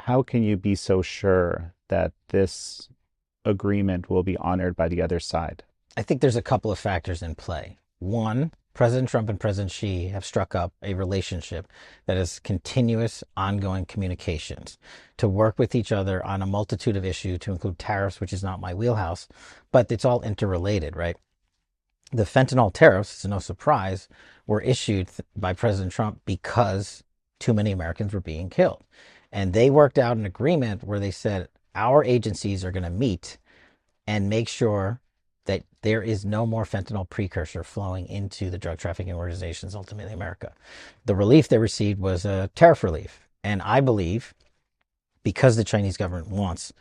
how can you be so sure that this agreement will be honored by the other side? I think there's a couple of factors in play. One, President Trump and President Xi have struck up a relationship that is continuous, ongoing communications to work with each other on a multitude of issues, to include tariffs, which is not my wheelhouse, but it's all interrelated, right? The fentanyl tariffs, it's no surprise, were issued by President Trump because too many Americans were being killed. And they worked out an agreement where they said our agencies are going to meet and make sure that there is no more fentanyl precursor flowing into the drug trafficking organizations, ultimately America. The relief they received was a tariff relief. And I believe because the Chinese government wants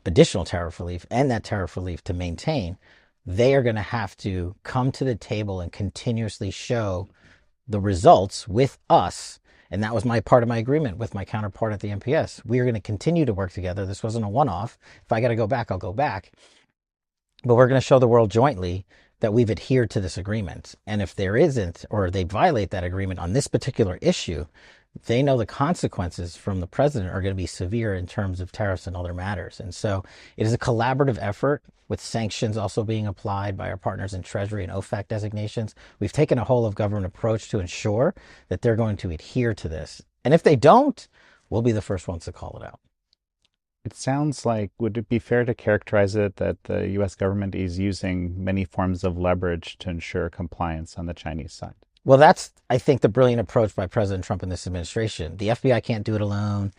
additional tariff relief and that tariff relief to maintain, they are going to have to come to the table and continuously show the results with us. And that was my part of my agreement with my counterpart at the MPS. We are going to continue to work together. This wasn't a one-off. If I got to go back, I'll go back. But we're going to show the world jointly that we've adhered to this agreement. And if there isn't, or they violate that agreement on this particular issue, they know the consequences from the president are going to be severe in terms of tariffs and other matters. And so it is a collaborative effort with sanctions also being applied by our partners in Treasury and OFAC designations. We've taken a whole of government approach to ensure that they're going to adhere to this. And if they don't, we'll be the first ones to call it out. It sounds like, would it be fair to characterize it that the U.S. government is using many forms of leverage to ensure compliance on the Chinese side? Well, that's, I think, the brilliant approach by President Trump and this administration. The FBI can't do it alone.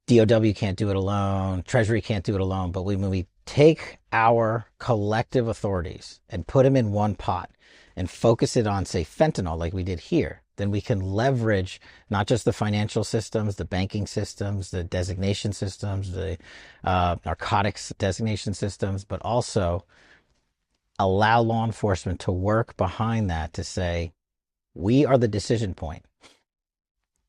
DOW can't do it alone. Treasury can't do it alone. But when we take our collective authorities and put them in one pot and focus it on, say, fentanyl, like we did here, then we can leverage not just the financial systems, the banking systems, the designation systems, the narcotics designation systems, but also allow law enforcement to work behind that to say, we are the decision point.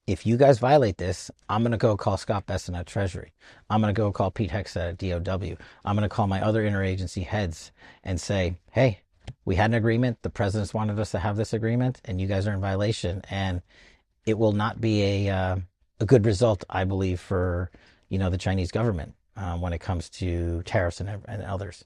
If you guys violate this, I'm going to go call Scott Besson at Treasury. I'm going to go call Pete Hegseth at DOW. I'm going to call my other interagency heads and say, hey, we had an agreement. The presidents wanted us to have this agreement, and you guys are in violation. And it will not be a good result, I believe, for the Chinese government when it comes to tariffs and others.